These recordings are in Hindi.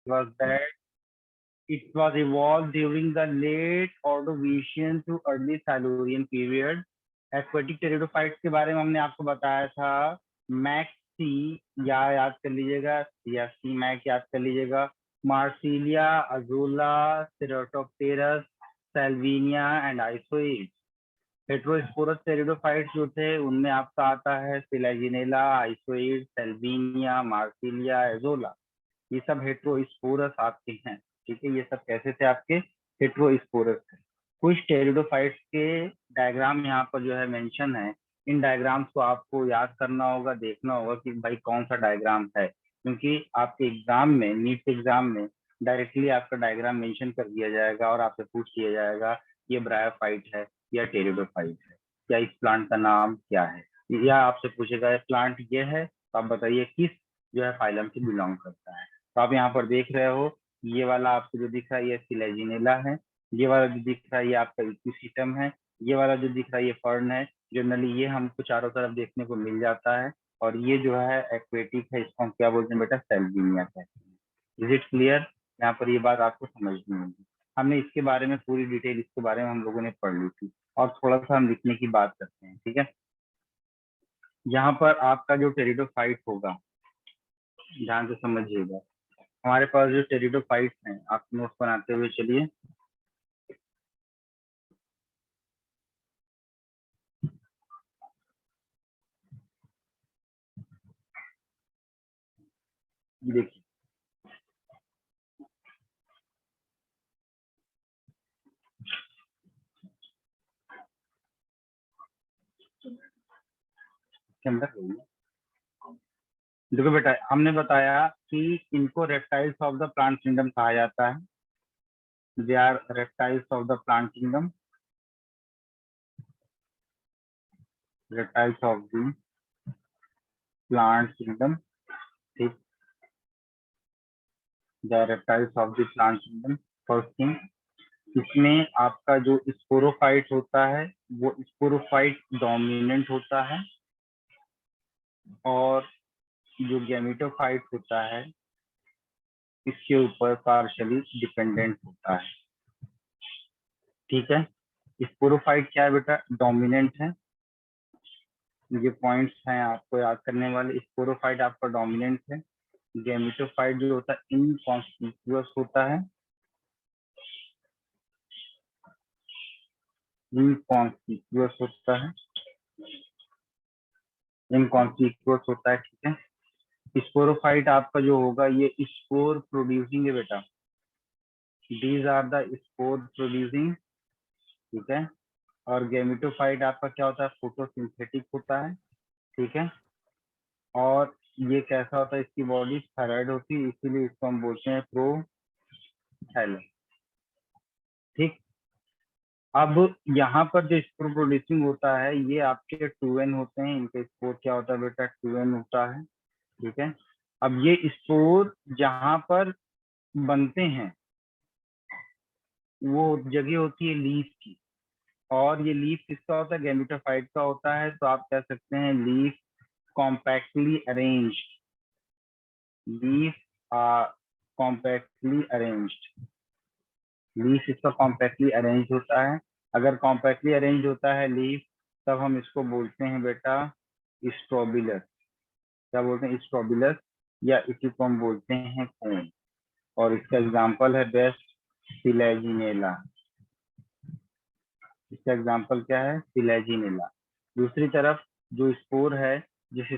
was that it was evolved during the late Ordovician to early Silurian period. Aquatic pteridophytes के बारे में हमने आपको बताया था मैक्सी, या याद कर लीजिएगा, या सी मैक याद कर लीजिएगा, Marsilea, Azolla, Ceratopteris, Salvinia and Isoetes. Heterosporous pteridophytes जो थे उनमें आपका आता है Selaginella, Isoetes, Salvinia, Marsilea, Azolla. ये सब हेट्रोस्पोरस आपके हैं। ठीक है, ये सब कैसे थे आपके? हेट्रोस्पोरस थे। कुछ टेरिडोफाइट्स के डायग्राम यहाँ पर जो है मेंशन है। इन डायग्राम्स को आपको याद करना होगा, देखना होगा कि भाई कौन सा डायग्राम है, क्योंकि आपके एग्जाम में, नीट एग्जाम में डायरेक्टली आपका डायग्राम मेंशन कर दिया जाएगा और आपसे पूछ लिया जाएगा ये ब्रायोफाइट है या टेरिडोफाइट है, या इस प्लांट का नाम क्या है, या आपसे पूछेगा प्लांट ये है तो आप बताइए किस जो है फाइलम से बिलोंग करता है। तो आप यहाँ पर देख रहे हो, ये वाला आपको जो दिख रहा है ये सिलेजिनेला है, ये वाला जो दिख रहा है ये आपका इक्विसिटम है, ये वाला जो दिख रहा है ये फर्न है। जनरली ये हमको चारों तरफ देखने को मिल जाता है। और ये जो है एक्वेटिक है, इसको हम क्या बोलते हैं बेटा? सेल्विनिया कहते हैं। Is it clear? यहाँ पर ये बात आपको समझ में होगी। हमने इसके बारे में पूरी डिटेल इसके बारे में हम लोगों ने पढ़ ली थी, और थोड़ा सा हम लिखने की बात करते हैं। ठीक है, यहाँ पर आपका जो टेरिडोफाइट होगा, ध्यान से समझिएगा। हमारे पास जो टेरिडोफाइट्स हैं, आप नोट्स बनाते हुए चलिए। देखिए, देखो बेटा, हमने बताया कि इनको reptiles of the plant kingdom कहा जाता है। They are reptiles of the plant kingdom, reptiles of the plant kingdom. ठीक, the reptiles of the plant kingdom. First thing, इसमें आपका जो स्पोरोफाइट होता है वो स्पोरोफाइट डोमिनेंट होता है, और जो गैमेटोफाइट होता है इसके ऊपर पार्शली डिपेंडेंट होता है। ठीक है, स्पोरोफाइट क्या है बेटा? डोमिनेंट है। ये पॉइंट्स हैं आपको याद करने वाले। स्पोरोफाइट आपका डोमिनेंट है। गैमेटोफाइट जो होता है इनकॉन्स्पिकुअस होता है, इनकॉन्स्पिकुअस होता है, इनकॉन्स्पिकुअस होता है। ठीक है, स्पोरोफाइट आपका जो होगा ये स्पोर प्रोड्यूसिंग है बेटा। These are the spore producing. ठीक है, और गैमेटोफाइट आपका क्या होता है? फोटोसिंथेटिक होता है। ठीक है, और ये कैसा होता है? इसकी बॉडी थायराइड होती है, इसीलिए इसको हम बोलते हैं प्रोथैलम। ठीक, अब यहाँ पर जो स्पोर प्रोड्यूसिंग होता है ये आपके 2N होते हैं। इनका स्पोर क्या होता है बेटा? 2N होता है। ठीक है, अब ये स्पोर जहाँ पर बनते हैं वो जगह होती है लीफ की, और ये लीफ किसका होता है? गैमेटोफाइट का होता है। तो आप कह सकते हैं leaf compactly arranged, leaf compactly arranged, leaf इसका कॉम्पैक्टली अरेंज होता है। अगर कॉम्पैक्टली अरेंज होता है लीफ, तब हम इसको बोलते हैं बेटा स्ट्रोबिलस। क्या बोलते हैं? स्ट्रोबिलस, या इसी को हम बोलते हैं कोन। और इसका एग्जाम्पल है बेस्ट सिलेजिनेला। इसका एग्जाम्पल क्या है? सिलेजिनेला। दूसरी तरफ जो स्पोर है, जिस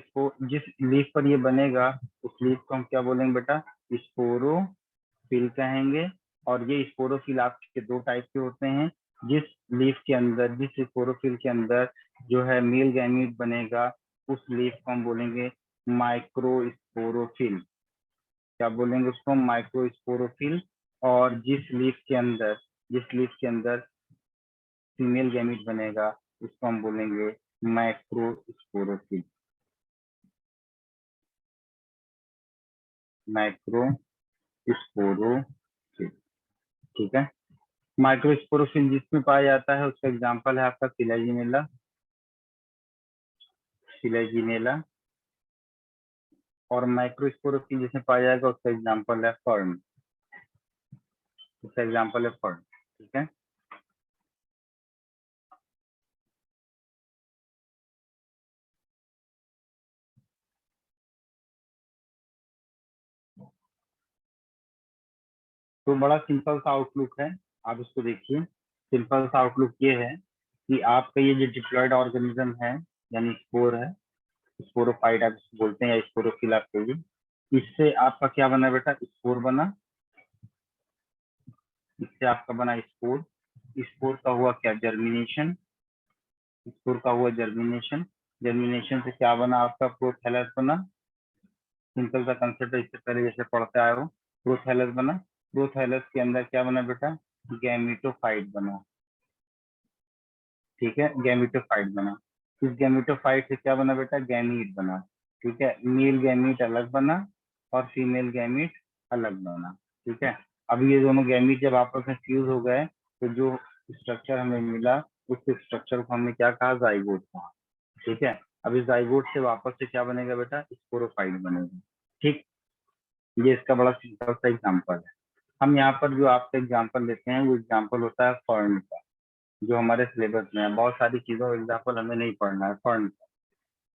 लीफ पर ये बनेगा उस लीफ को हम क्या बोलेंगे बेटा? स्पोरोफिल कहेंगे। और ये स्पोरोफिल आपके दो टाइप के होते हैं। जिस लीफ के अंदर, जिस स्पोरोफिल के अंदर जो है मेल गैमीट बनेगा उस लीफ को हम बोलेंगे माइक्रोस्पोरोफिल। क्या बोलेंगे उसको? माइक्रोस्पोरोफिल। और जिस लीफ के अंदर फीमेल गैमीट बनेगा उसको हम बोलेंगे मैक्रोस्पोरोफिल। मैक्रोस्पोरोफिल। ठीक है, माइक्रोस्पोरोफिल जिसमें पाया जाता है उसका एग्जांपल है आपका सिलेजिनेला, सिलेजिनेला। और माइक्रोस्पोरोफिल जिसमें पाया जाएगा उसका एग्जांपल है फर्न। इसका एग्जाम्पल है फर्न। ठीक है, तो बड़ा सिंपल सा आउटलुक है, आप इसको देखिए। सिंपल सा आउटलुक ये है कि आपका ये जो डिप्लॉयड ऑर्गेनिज्म है, यानी स्पोर है, स्पोरोफाइट आप इसको बोलते हैं या स्पोरोफिल आप कहिए, इससे आपका क्या बना बेटा? स्पोर बना। इससे आपका बना स्पोर। स्पोर का हुआ क्या? जर्मिनेशन। स्पोर का हुआ जर्मिनेशन। जर्मिनेशन से क्या बना? आपका प्रोथैलस बना। सिंपल सा कंसेप्ट है, इससे पहले जैसे पढ़ते आए हो। प्रोथैलस बना। प्रोथैलस के अंदर क्या बना बेटा? गैमेटोफाइट बना। ठीक है, गैमेटोफाइट बना। इस गैमेटोफाइट से क्या बना बेटा? गैमीट बना। ठीक है, मेल गैमीट अलग बना और फीमेल गैमीट अलग बना। ठीक है, अब ये दोनों गैमीट जब आपस में फ्यूज हो गए तो जो स्ट्रक्चर हमें मिला, उस स्ट्रक्चर को हमने क्या कहा? जाइगोट कहा। ठीक है, अब इस जाइगोट से वापस से क्या बनेगा बेटा? स्पोरोफाइट बनेगा। ठीक, ये इसका बड़ा सिंपल सा एग्जाम्पल है। हम यहाँ पर जो आपका एग्जाम्पल लेते हैं वो एग्जाम्पल होता है फर्न का, जो हमारे सिलेबस में है। बहुत सारी चीजों का एग्जाम्पल हमें नहीं पढ़ना है। फर्न,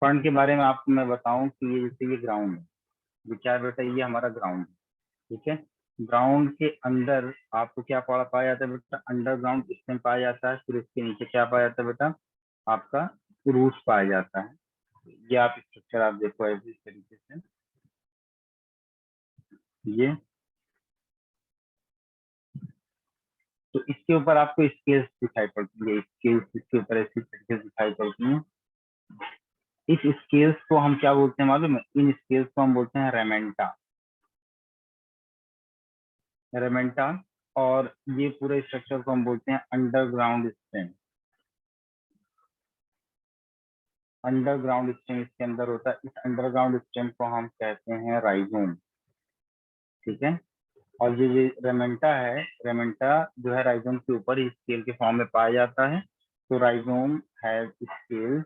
फर्न के बारे में आपको मैं बताऊं कि ये जैसे ये ग्राउंड है, विचार बेटा ये हमारा ग्राउंड है। ठीक है, ग्राउंड के अंदर आपको क्या पढ़ा पाया जाता है बेटा? अंडरग्राउंड स्टेम पाया जाता है। फिर इसके नीचे क्या पाया जाता है बेटा? आपका रूट्स पाया जाता है। ये आप स्ट्रक्चर आप देखो ऐसे इस तरीके से, ये तो इसके ऊपर आपको स्केल्स दिखाई पड़ती है। स्केल्स इसके ऊपर ऐसी तरीके से दिखाई पड़ती है। इस स्केल्स को हम क्या बोलते हैं मालूम है? इन स्केल्स को हम बोलते हैं रेमेंटा। रेमेंटा। और ये पूरे स्ट्रक्चर को हम बोलते हैं अंडरग्राउंड स्टेम। अंडरग्राउंड स्टेम इसके अंदर होता है। इस अंडरग्राउंड स्टेम को हम कहते हैं राइजोम। ठीक है, और ये रेमेंटा है, रेमेंटा जो है राइजोम के ऊपर ही स्केल के फॉर्म में पाया जाता है। तो rhizome has scale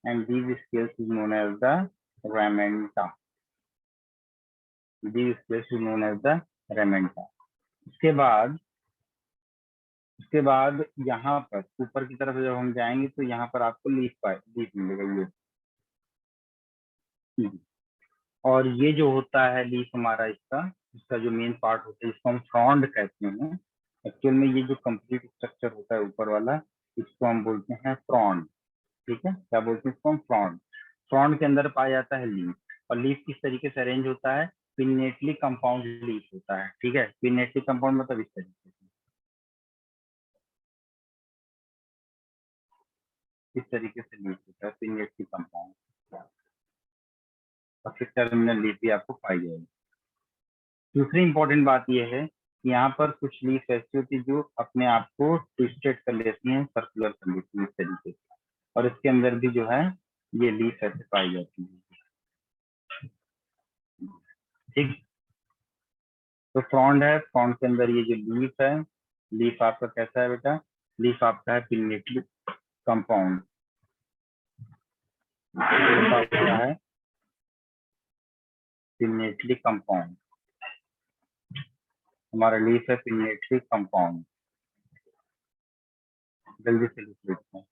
and these scales is known as the ramenta. These scales is known as the ramenta. उसके बाद यहाँ पर ऊपर की तरफ जब हम जाएंगे तो यहाँ पर आपको लीफ मिलेगा ये। और ये जो होता है लीफ हमारा, इसका जो मेन पार्ट होता है इसको हम फ्रॉन्ड कहते हैं। एक्चुअल में ये जो कंप्लीट स्ट्रक्चर होता है ऊपर वाला, इसको हम बोलते हैं फ्रॉन्ड। ठीक है, क्या बोलते हैं इसको हम? फ्रॉन्ड। फ्रॉन्ड के अंदर पाया जाता है लीफ। और लीफ किस तरीके से अरेंज होता है? पिनेटली कंपाउंड लीफ होता है। ठीक है, पिनेटली कंपाउंड मतलब इस तरीके से, इस तरीके से लीफ होता है पिनेटली कंपाउंड। और फिर टर्मिनल लीफ भी आपको पाई जाएगी। दूसरी इंपॉर्टेंट बात यह है कि यहाँ पर कुछ लीफ ऐसी होती है जो अपने आप को ट्विस्टेड कर लेती हैं, सर्कुलर कर लेती हैं इस तरीके से। और इसके अंदर भी जो है ये लीफ ऐसे पाई जाती है। ठीक, तो फ्रॉन्ड है, फ्रॉन्ड के अंदर ये जो लीफ है, लीफ आपका कैसा है बेटा? लीफ आपका है पिनेटली कंपाउंड। लीफ आपका है पिनेटली कंपाउंड। हमारा लीफ है पिनेटली कंपाउंड। जल्दी से लिख लेते हैं।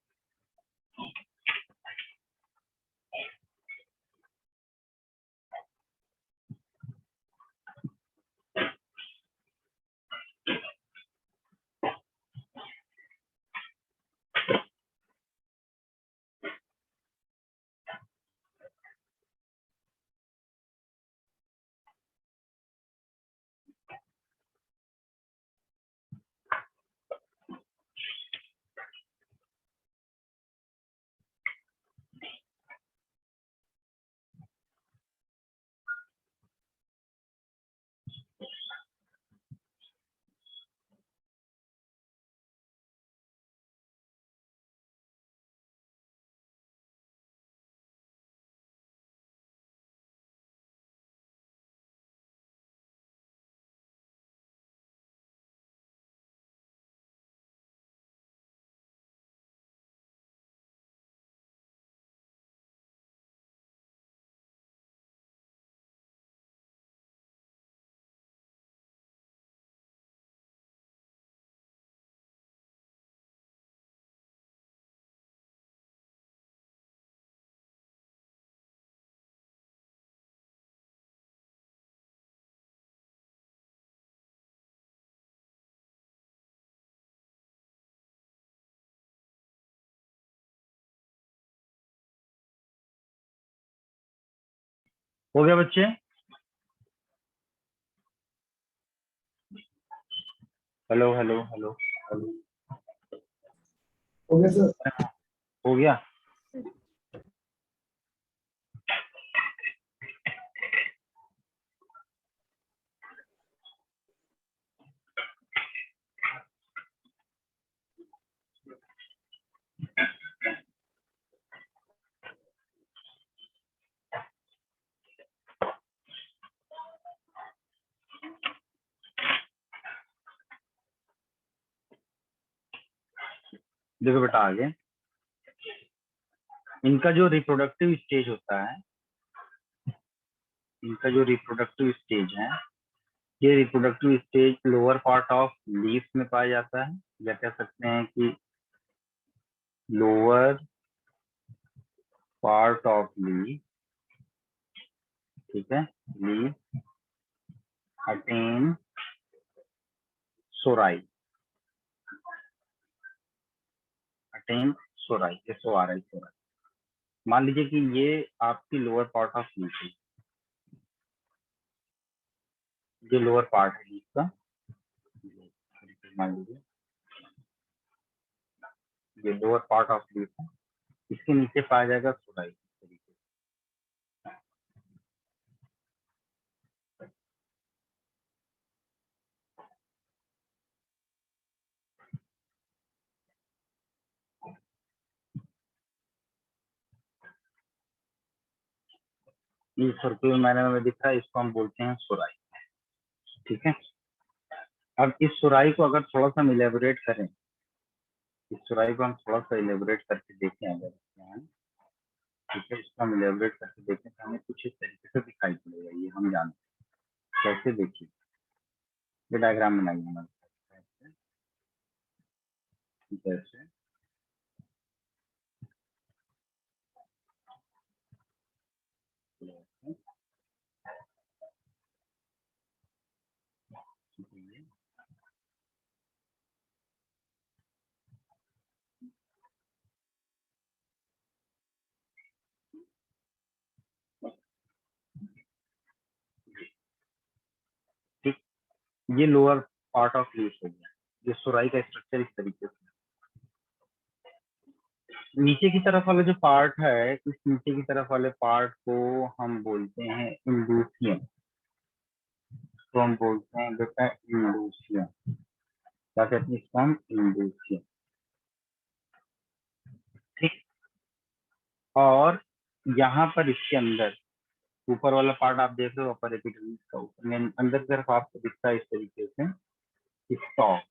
हो गया बच्चे? Hello hello hello hello. हो गया सर। हो गया। देखो बेटा आगे, इनका जो रिप्रोडक्टिव स्टेज होता है, इनका जो रिप्रोडक्टिव स्टेज है, ये reproductive stage lower part of leaf में पाया जाता है, या कह सकते हैं कि लोअर पार्ट ऑफ लीफ, ठीक है, लीफ अटेन सोराई, अटेन सोराई, SORI सोराई। मान लीजिए कि ये आपकी लोअर पार्ट ऑफ लीफ है, ये लोअर पार्ट है लीफ का, मान लीजिए ये लोअर पार्ट ऑफ लीफ है, इसके नीचे पाया जाएगा सोराई। ये सर्कुलर मैनर में दिख रहा है, इसको हम बोलते हैं सोराई, ठीक है। अब इस सुराई को अगर थोड़ा सा हम इलेबोरेट करें, इस सुराई को हम थोड़ा सा इलेबोरेट करके देखें अगर यहाँ, ठीक है, इसको हम इलेबोरेट करके देखें तो हमें कुछ इस तरीके से दिखाई पड़ेगा। ये हम जानते हैं कैसे, देखिए ये डायग्राम बनाइए हमारे साथ। जैसे ठीक, ये लोअर पार्ट ऑफ लीफ हो गया। ये सुराई का स्ट्रक्चर इस तरीके से। नीचे की तरफ वाला जो पार्ट है, इस नीचे की तरफ वाले पार्ट को हम बोलते हैं इंडूसियम, तो हम बोलते हैं बेटा इंडूसियम, क्या कहते हैं इसको हम, इंडूसियम, ठीक। और यहाँ पर इसके अंदर ऊपर वाला पार्ट आप देख रहे हो, अपर एपिडर्मिस का ऊपर में अंदर की तरफ आपको दिखता है इस तरीके से स्टॉक,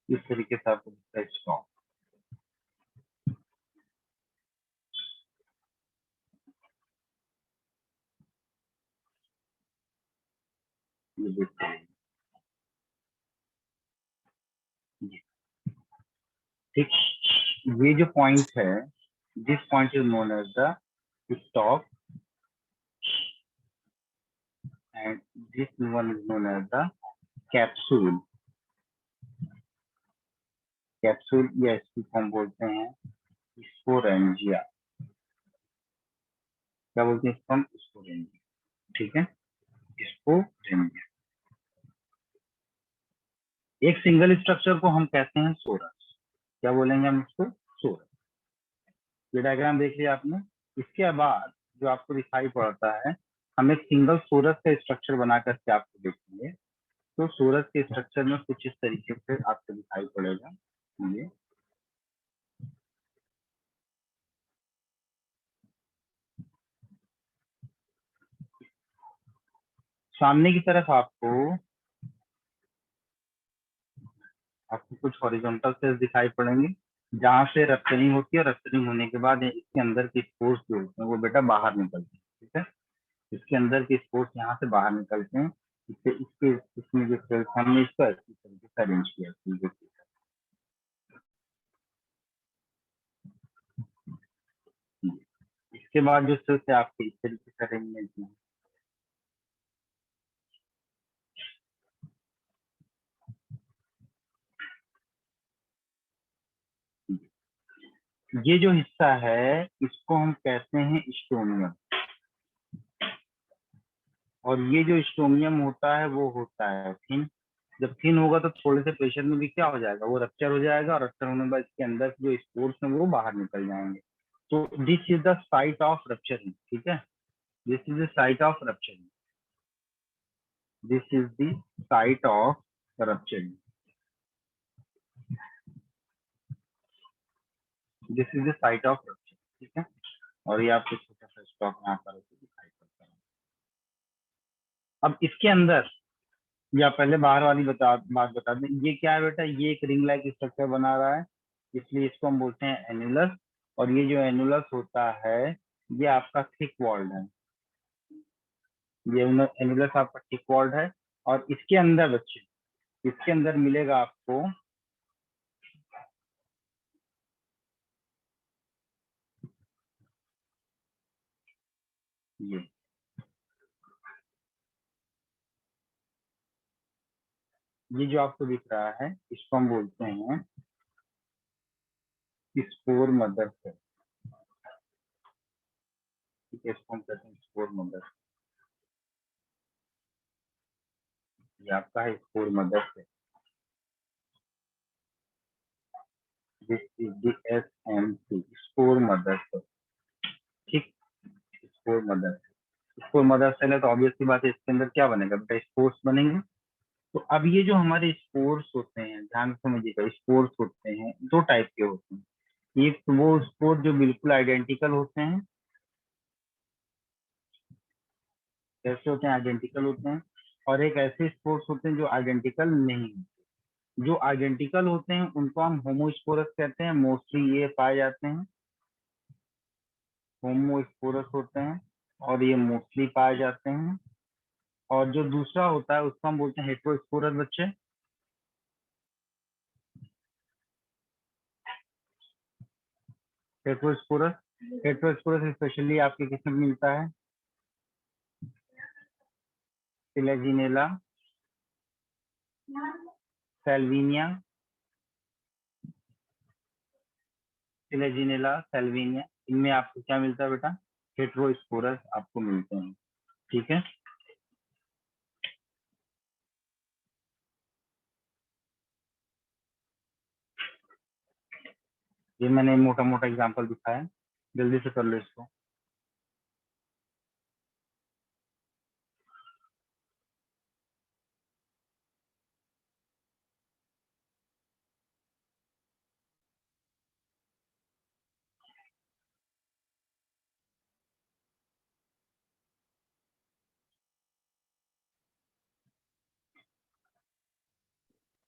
इस तरीके से आपको दिखता है स्टॉक। ये देखते हैं जी, ठीक। ये जो पॉइंट है, this point is known as the stalk and this one is known as the capsule. Capsule या इसको हम बोलते हैं स्पोरेंजिया, क्या बोलते हैं इसको हम, स्पोरेंजिया, ठीक है, स्पोरेंजिया। एक सिंगल स्ट्रक्चर को हम कहते हैं सोरस, क्या बोलेंगे हम इसको, सोरस। ये डायग्राम देख लिया आपने। इसके बाद जो आपको दिखाई पड़ता है, हम एक सिंगल सोरस का स्ट्रक्चर बना करके आपको देखेंगे। तो सोरस के स्ट्रक्चर में कुछ इस तरीके से आपको दिखाई पड़ेगा। ये सामने की तरफ आपको कुछ हॉरिजॉन्टल सेल्स दिखाई पड़ेंगे, जहां से रप्चरिंग होती है, और रप्चरिंग होने के बाद इसके अंदर के स्पोर्स जो होते हैं वो बेटा बाहर निकलते हैं, ठीक है। इसके अंदर के स्पोर्स यहाँ से बाहर निकलते हैं। इससे इसके इसमें जो सेल्स, हमने इसको ऐसी तरीके से अरेंज किया है। इसके बाद जो सेल्स है आपके इस तरीके से अरेंजमेंट में, ये जो हिस्सा है इसको हम कहते हैं स्टोमियम, और ये जो स्टोमियम होता है वो होता है थिन। जब थिन होगा तो थोड़े से प्रेशर में भी क्या हो जाएगा, वो रप्चर हो जाएगा, और रप्चर होने के बाद इसके अंदर से जो स्पोर्स हैं वो बाहर निकल जाएंगे। तो this is the site of rupturing, ठीक है, this is the site of rupturing, this is the site of rupturing, this is the site of rupturing, ठीक है। और ये आपको छोटा सा स्टॉक यहाँ पर दिखाई पड़ता है। अब इसके अंदर, या पहले बाहर वाली बात बता दें, ये क्या है बेटा, ये एक रिंग लाइक स्ट्रक्चर बना रहा है, इसलिए इसको हम बोलते हैं एनुलस। और ये जो एनुलस होता है ये आपका थिक वॉल्ड है, ये एनुलस आपका थिक वॉल्ड है। और इसके अंदर बच्चे, इसके अंदर मिलेगा आपको ये जो आपको दिख रहा है इसको हम बोलते हैं स्पोर मदर सेल, ठीक है, इसको हम कहते हैं स्पोर मदर। ये आपका है spore mother cell, this is the SMC, spore mother cell, ठीक, spore mother cell. Spore mother cell है तो ऑब्वियस सी बात है इसके अंदर क्या बनेगा बेटा, स्पोर्स बनेंगे। तो अब ये जो हमारे स्पोर्स होते हैं, ध्यान से समझिएगा, स्पोर्स होते हैं दो टाइप के होते हैं। एक तो वो स्पोर जो बिल्कुल आइडेंटिकल होते हैं, कैसे होते हैं, आइडेंटिकल होते हैं। और एक ऐसे स्पोर्स होते हैं जो आइडेंटिकल नहीं होते। जो आइडेंटिकल होते हैं उनको हम होमोस्पोरस कहते हैं, मोस्टली ये पाए जाते हैं, होमोस्पोरस होते हैं और ये मोस्टली पाए जाते हैं। और जो दूसरा होता है उसको हम बोलते हैं हेट्रोस्पोरस बच्चे, हेट्रोस्पोरस। हेट्रोस्पोरस स्पेशली आपके किसमें मिलता है, फिलेजिनेला, सेल्विनिया, फिलेजिनेला, सेल्विनिया, इनमें आपको क्या मिलता है बेटा, हेट्रोस्पोरस आपको मिलते हैं, ठीक है। ये मैंने मोटा मोटा एग्जांपल दिखाया, जल्दी से कर लो इसको।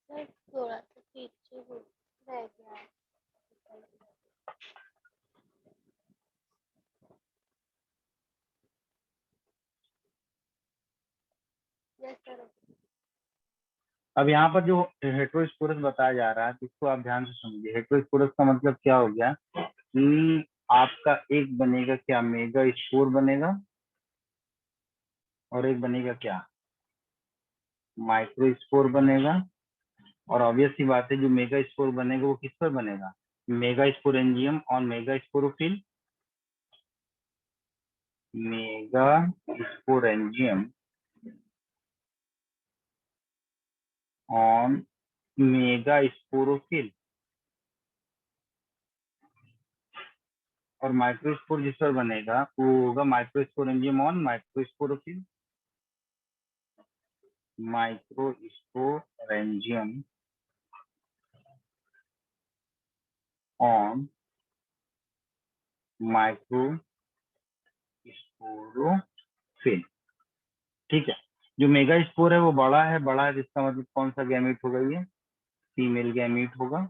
सर थोड़ा सा पीछे रह गया है। Yes sir. अब यहाँ पर जो हेट्रोस्पोरस बताया जा रहा है तो इसको आप ध्यान से समझिए। हेट्रोस्पोरस का मतलब क्या हो गया कि आपका एक बनेगा क्या, मेगा स्पोर बनेगा, और एक बनेगा क्या, माइक्रो स्पोर बनेगा। और ऑब्वियस सी बात है जो मेगा स्पोर बनेगा वो किस पर बनेगा, मेगा स्पोरेंजियम और mega sporophyll, mega sporangium on mega sporophyll. और माइक्रोस्पोर जिस पर बनेगा वो होगा microsporangium on microsporophyll, microsporangium on microsporophyll, ठीक है। जो मेगा स्पोर है वो बड़ा है, बड़ा है जिसका मतलब कौन सा गैमेट होगा, ये फीमेल गैमेट होगा।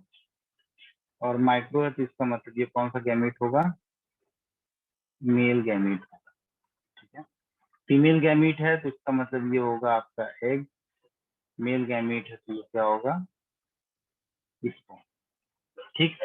और माइक्रो है तो इसका मतलब ये कौन सा गैमेट होगा, मेल गैमेट होगा, ठीक है। फीमेल गैमेट है तो इसका मतलब ये होगा आपका एग, मेल गैमेट है तो ये क्या होगा, स्पर्म, ठीक।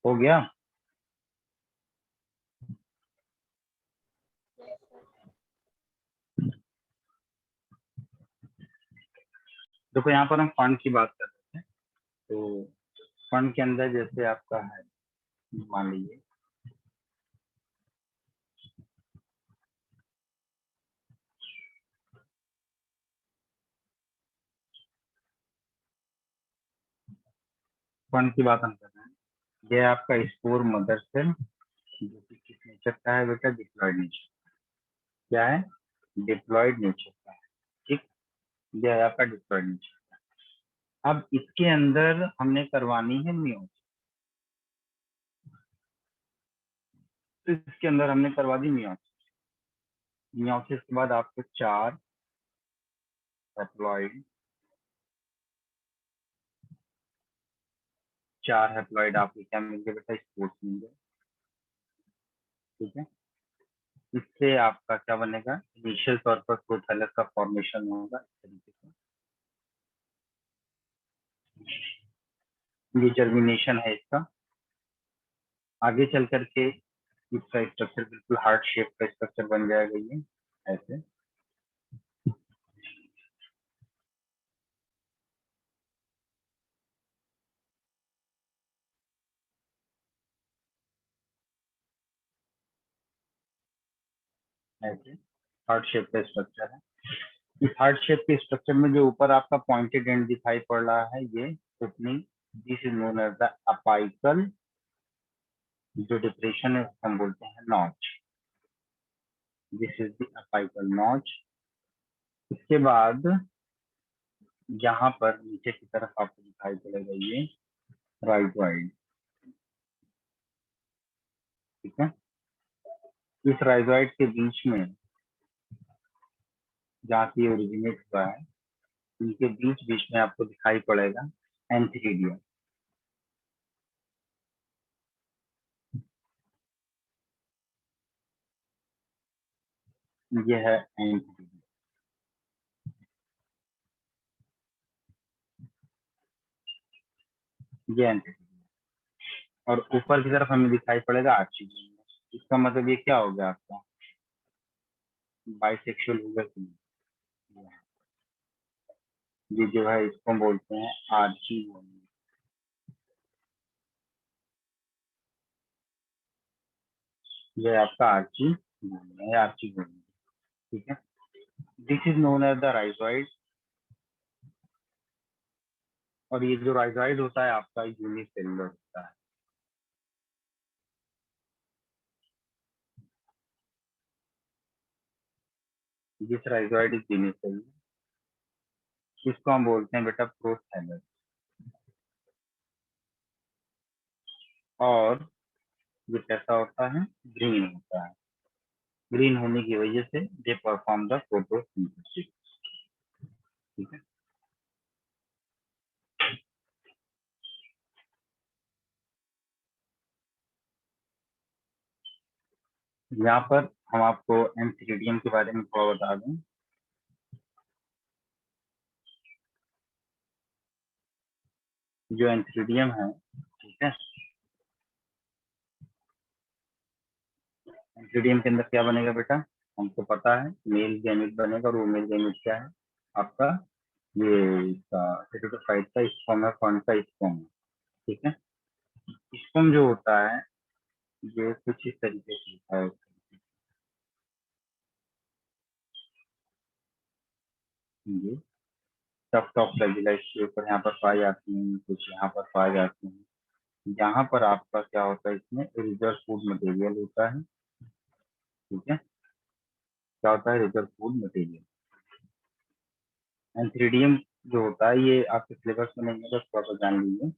हो गया? Yes sir. देखो यहाँ पर हम फंड की बात कर रहे थे, तो फंड के अंदर जैसे आपका है, मान लीजिए फंड की बात हम कर रहे हैं। ये आपका स्पोर मदर सेल, जो कि किस नेचर का है बेटा? Diploid nature. क्या है? डिप्लॉयड नेचर का है। ठीक, ये है आपका डिप्लॉयड नेचर। अब इसके अंदर हमने करवानी है मियोसिस। तो इसके अंदर हमने करवा दी मियोसिस। मियोसिस के बाद आपको 4 हैप्लॉइड, 4 हैप्लॉइड आपको क्या मिल गए बेटा? स्पोर्स मिल गए। ठीक है, इससे आपका क्या बनेगा? इनिशियल तौर पर प्रोथैलस का फॉर्मेशन होगा इस तरीके से। ये जर्मिनेशन है इसका। आगे चल करके इसका स्ट्रक्चर बिल्कुल हार्ट शेप का स्ट्रक्चर बन जाएगा, ये ऐसे। ऐसे हार्ट शेप का स्ट्रक्चर है। इस हार्ट शेप के स्ट्रक्चर में जो ऊपर आपका पॉइंटेड एंड दिखाई पड़ रहा है, ये opening, this is known as the apical. जो डिप्रेशन है उसको हम बोलते हैं notch. This is the apical notch. इसके बाद यहाँ पर नीचे की तरफ आपको दिखाई पड़ेगा ये राइजोइड। ठीक है, इस राइजोइड के बीच में, जहाँ से ये ओरिजिनेट हुआ है, इनके बीच बीच में आपको दिखाई पड़ेगा एंथीरिडियम। ये है एंथीरिडियम, ये एंथीरिडियम। और ऊपर की तरफ हमें दिखाई पड़ेगा आर्चिडियम। इसका मतलब ये क्या हो गया आपका? बाइसेक्सुअल होगा कि नहीं? ये जो है इसको बोलते हैं आर्चिडियम। ये आपका आर्चिडियम है, आर्चिडियम। ठीक है, this is known as the rhizoid. और ये जो राइजोइड होता है आपका यूनिसेलुलर होता है। This rhizoid is unicellular. इसको हम बोलते हैं बेटा प्रोथैलस। और ये कैसा होता है? ग्रीन होता है। ग्रीन होने की वजह से दे परफॉर्म द फोटोसिंथेसिस। ठीक है, यहाँ पर हम आपको एंथीरिडियम के बारे में थोड़ा बता दें। जो एंथीरिडियम है, ठीक है, एंथीरिडियम के अंदर क्या बनेगा बेटा? हमको पता है मेल गैमेट बनेगा। और वो मेल गैमेट क्या है आपका? ये इसका हेटेरोफाइट का स्पर्म है, फंड का स्पर्म है। ठीक है, स्पर्म जो होता है ये कुछ इस तरीके से होता है। ये टफ टॉप फ्लैजिलाइट के ऊपर यहाँ पर पाई जाती हैं, कुछ यहाँ पर पाई जाती हैं। यहाँ पर आपका क्या होता है? इसमें रिजर्व फूड मटेरियल होता है। ठीक है, क्या होता है? Reserve food material. एंथीरिडियम जो होता है ये आपके सिलेबस में नहीं है, बस थोड़ा सा जान लीजिए।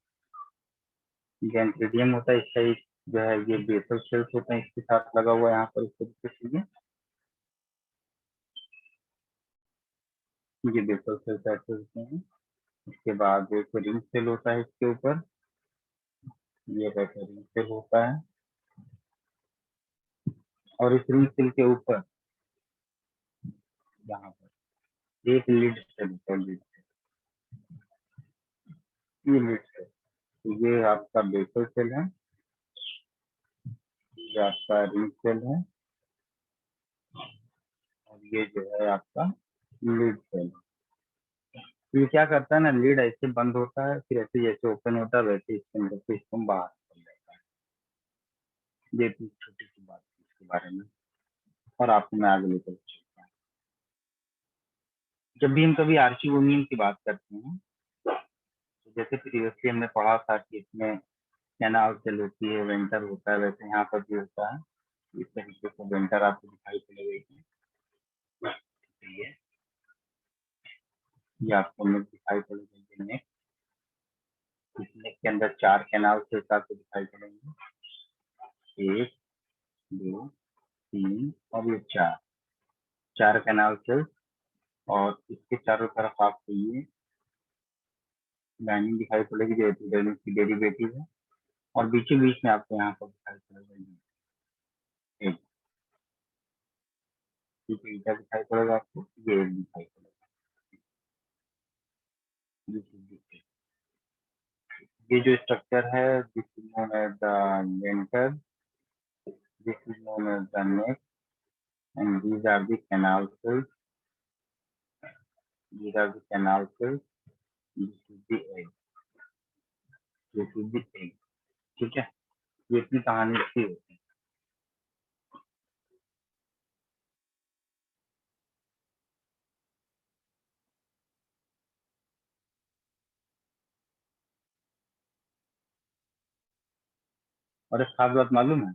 ये एंथीरिडियम होता है, इसका एक जो है ये बेसल सेल्स होते हैं, इसके साथ लगा हुआ है यहाँ पर इस तरीके से। ये बेसल सेल्स ऐसे होते हैं। इसके बाद एक रिंग सेल होता है इसके ऊपर। ये वैसे रिंग सेल होता है। और इस रिंग सेल के ऊपर यहाँ पर एक लिड सेल होता है, लिड। ये लिड सेल, तो ये आपका बेसल सेल है। ये आपका रिंग सेल है और ये जो है आपका लीड सेल। ये क्या करता है ना, लीड ऐसे बंद होता है, फिर ऐसे जैसे ओपन होता है वैसे इसके अंदर से इसको बाहर निकल जाता है। ये इतनी छोटी सी बात है इसके बारे में, और आपको मैं आगे लेकर चलता हूँ। जब भी हम कभी आर्ची वूमिंग की बात करते हैं, तो जैसे प्रीवियसली हमने पढ़ा था कि इसमें कैनाल सेल होती है, वेंटर होता है, वैसे यहाँ पर भी होता है। इस तरीके से वेंटर आपको दिखाई पड़ेगा। ये आपको नेक दिखाई पड़ेगा। नेक, इस नेक के अंदर 4 कैनाल सेल्स आपको दिखाई पड़ेंगे, 1 2 3 और ये 4 कैनाल सेल्स। और इसके चारों तरफ आपको ये लाइनिंग दिखाई पड़ेगी जो एपिडर्मिस की डेरिवेटिव है, और बीचों बीच में आपको यहाँ पर दिखाई पड़ेगा एक, ठीक है, इधर दिखाई पड़ेगा आपको, ये एक दिखाई पड़ेगा। ये जो स्ट्रक्चर है, this is known as the venter, this is known as the neck, and these are the canal cells, these are the canal cells, this is the egg, this is the egg। ठीक है, ये इतनी कहानी इसकी होती है। और एक खास बात मालूम है,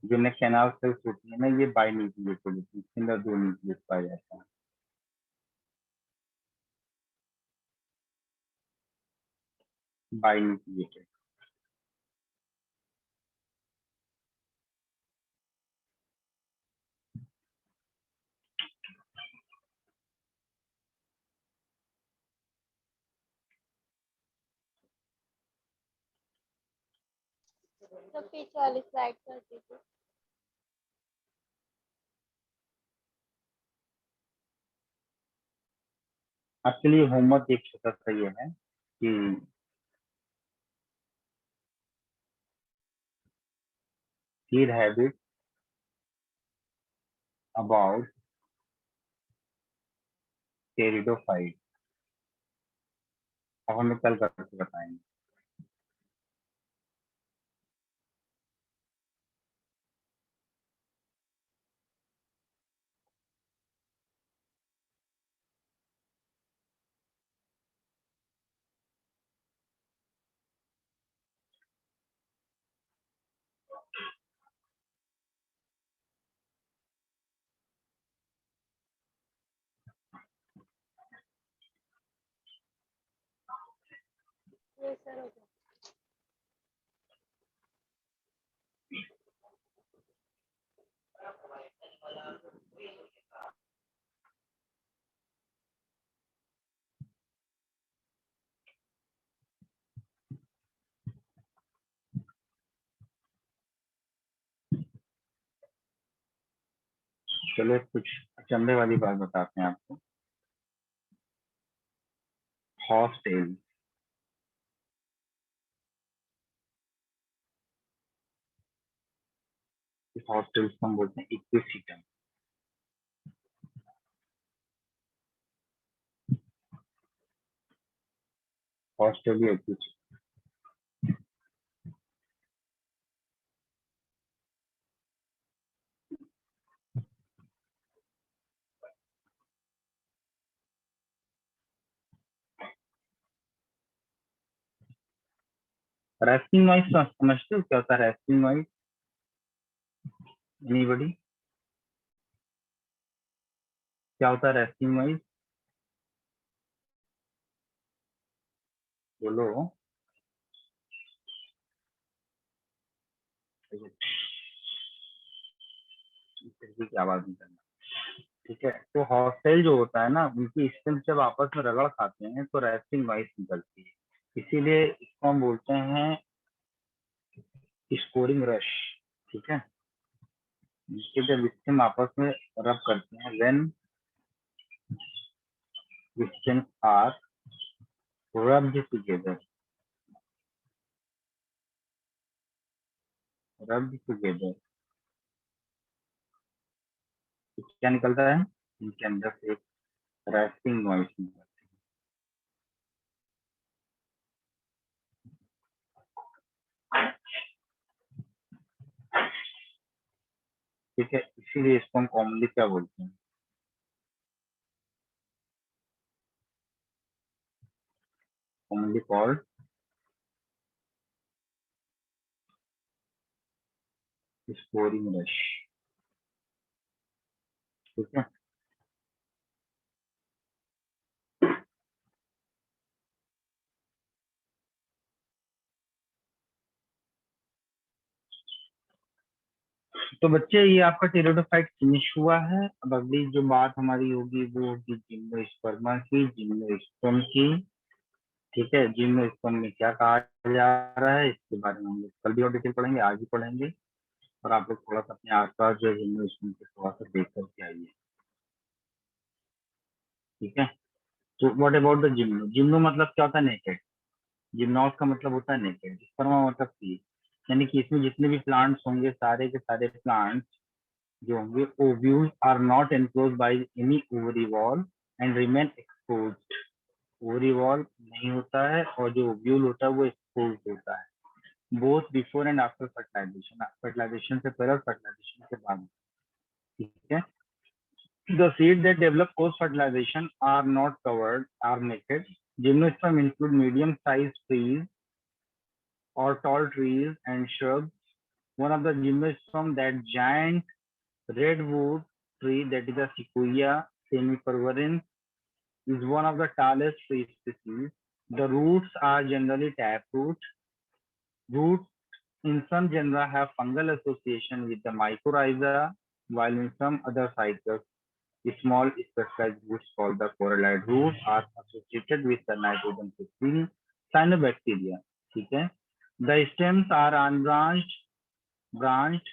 जो नेक कैनाल सेल्स होती है ना, ये बाई न्यूक्लिएटेड होती है, इसके अंदर 2 न्यूक्लियस पाए जाते हैं। By nucleated. तो पीछे वाली स्लाइड कर दीजिए। आपके लिए होमवर्क एक छोटा सा ये है कि फीड हैबिट अबाउट टेरिडोफाइट, अब हमें कल करके बताएंगे। ये सर हो गया। चलो कुछ अचंभे वाली बात बताते हैं आपको। हॉस्टेल, इस हॉस्टेल को हम बोलते हैं इक्विसिटम। हॉस्टेल या इक्विसिटम। रेस्टिंग नॉइज समझते हो क्या होता है रेस्टिंग नॉइज? एनीबॉडी? क्या होता है रेस्टिंग नॉइज? बोलो। इस तरीके की आवाज निकलना, ठीक है। तो हॉस्टेल जो होता है ना, उनकी स्टेम जब आपस में रगड़ खाते हैं तो रेस्टिंग नॉइज निकलती है, इसीलिए इसको हम बोलते हैं स्कोरिंग रश, ठीक है। जिसके जब स्टेम आपस में रब करते हैं, when stems are rubbed together, rubbed together, क्या निकलता है, इनके अंदर से एक रैपिंग नॉइस निकलता है। ठीक है, इसीलिए इसको हम कॉमनली क्या बोलते हैं, कॉमनली कॉल्ड स्कोरिंग रश। ठीक है, तो बच्चे ये आपका टेरिडोफाइट फिनिश हुआ है। अब अगली जो बात हमारी होगी वो होगी जिम्नोस्पर्मा की, जिम्नोस्पर्म की। ठीक है, जिम्नोस्पर्म में क्या कहा जा रहा है इसके बारे में हम लोग कल भी और डिटेल पढ़ेंगे, आज भी पढ़ेंगे। और आप लोग थोड़ा सा अपने आसपास जो जिम्नोस्पर्म के थोड़ा सा देख करके आइए। ठीक है, तो what about the gymno, gymno मतलब क्या होता है, नेकेड। जिम्नोस का मतलब होता है नेकेड, स्पर्मा मतलब सीड। यानी कि इसमें जितने भी प्लांट्स होंगे सारे के सारे प्लांट्स जो होंगे, ovules are not enclosed by any ovary wall and remain exposed. Ovary wall नहीं होता है और जो ओव्यूल होता है वो एक्सपोज्ड होता है, both before and after fertilization, fertilization से पहले और फर्टिलाइजेशन के बाद। ठीक है, the seeds that develop post fertilization are not covered, are naked. Gymnosperm include medium sized trees or tall trees and shrubs. One of the gymnosperm, that giant redwood tree, that is a Sequoia sempervirens, is one of the tallest tree species. The roots are generally taproot. Roots in some genera have fungal association with the mycorrhiza, while in some other cycles, small specialized roots called the corallite roots are associated with the nitrogen-fixing cyanobacteria. ठीक है, the stems are unbranched, branched,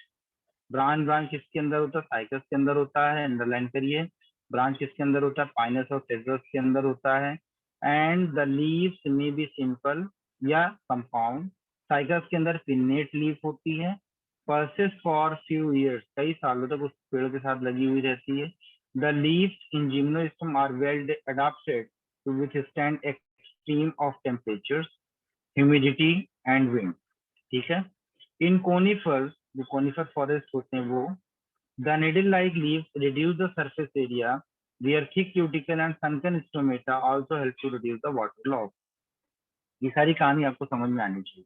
branch किसके अंदर होता है, साइकस के अंदर होता है, अंडरलाइन करिए। ब्रांच किसके अंदर होता है, पाइनस और सेजरस के अंदर होता है। एंड द लीव्स में बी सिंपल या कंपाउंड। साइकस के अंदर पिन्नेट लीफ होती है, परसिस्ट फॉर फ्यू ईयर्स, कई सालों तक उस पेड़ के साथ लगी हुई रहती है। The leaves in gymnosperm are well adapted to withstand extreme of temperatures, humidity and wind. ठीक है, इन कोनिफर्स, जो कोनिफर फॉरेस्ट होते हैं वो, द needle like leaves reduce the surface area, their thick cuticle and sunken stomata also help to reduce the water loss। ये सारी कहानी आपको समझ में आनी चाहिए।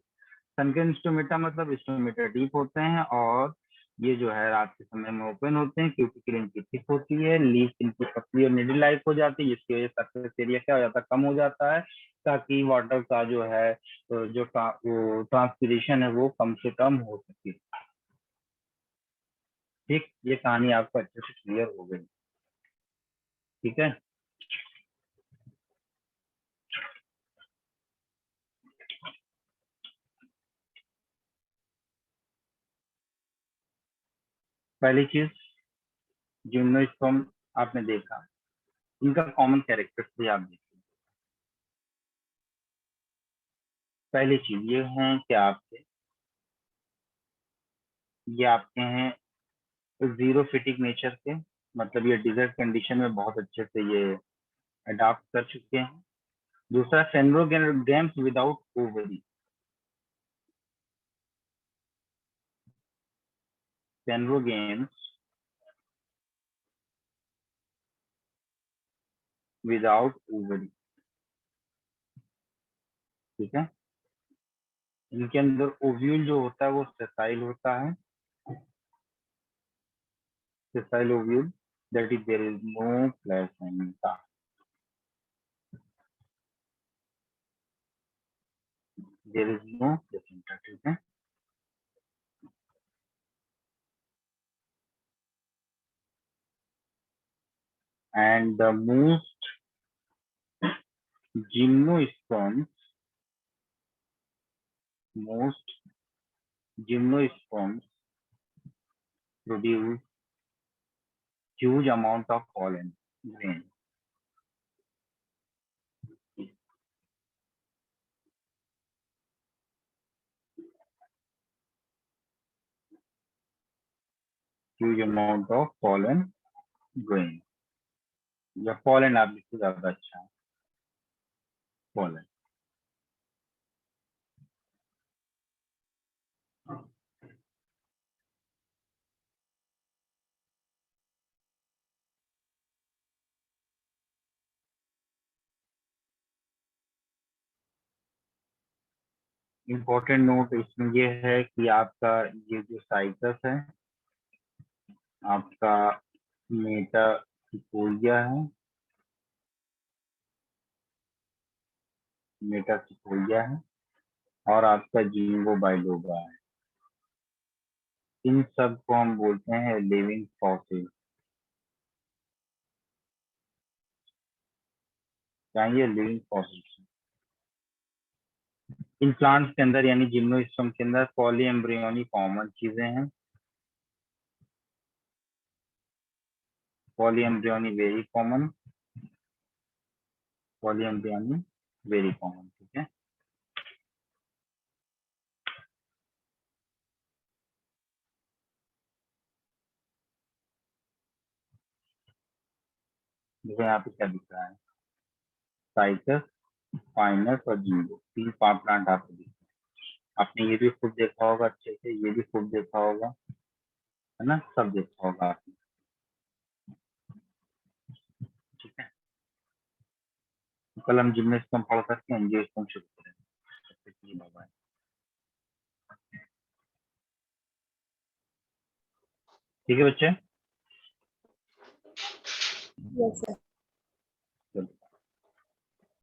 सनकन स्टोमेटा मतलब स्टोमेटा डीप होते हैं और ये जो है रात के समय में ओपन होते हैं, क्यूटिकल इनकी थिक होती है, लीफ इनकी पतली और निडल लाइक हो जाती है, जिसकी वजह से सरफेस एरिया क्या हो जाता है, कम हो जाता है, ताकि वाटर का जो है जो वो ट्रांसपिरेशन है वो कम से कम हो सके। ठीक, ये कहानी आपको अच्छे से क्लियर हो गई। ठीक है, पहली चीज जिम्नोस्पर्म आपने देखा, इनका कॉमन कैरेक्टर्स भी आप देखिए। पहली चीज ये है कि आपके ये आपके हैं जीरो फिटिक नेचर के, मतलब ये डिजर्ट कंडीशन में बहुत अच्छे से ये अडाप्ट कर चुके हैं। दूसरा, phanerogams without ovary, phanerogams without ovary. ठीक है, इनके अंदर ओव्यूल जो होता है वो सेसाइल होता है, sessile ovule, that is there is no placenta, there is no placenta. ठीक है, and the gymnosperms most gymnosperms produce huge amount of pollen grain। Huge amount of pollen grain, या पोलन आप लिखते ज्यादा अच्छा है, पोलन। इम्पोर्टेंट नोट इसमें ये है कि आपका ये जो साइटस है आपका मेटासिपोलिया है, मेटासिपोलिया है, और आपका जिंगो बाइलोबा है। इन सब को हम बोलते हैं लिविंग फॉसिल। क्या ये लिविंग फॉसिल? इन प्लांट्स के अंदर यानी जिम्नोस्पर्म के अंदर पॉलीएम्ब्रियोनी कॉमन चीजें हैं। Polyembryony very common, polyembryony very common, ठीक है। देखो यहाँ पे क्या दिख रहा है, साइटस, फाइनस और जिंगो, तीन पार्ट प्लांट आपको दिख रहे हैं। आपने ये भी खुद देखा होगा अच्छे से, ये भी खुद देखा होगा, है ना, सब देखा होगा आपने, ठीक है। तो कल हम जिम्नोस्पर्म पढ़ सकते हैं, एंजियोस्पर्म शुरू करेंगे। बाय। ठीक है बच्चे। Yes sir.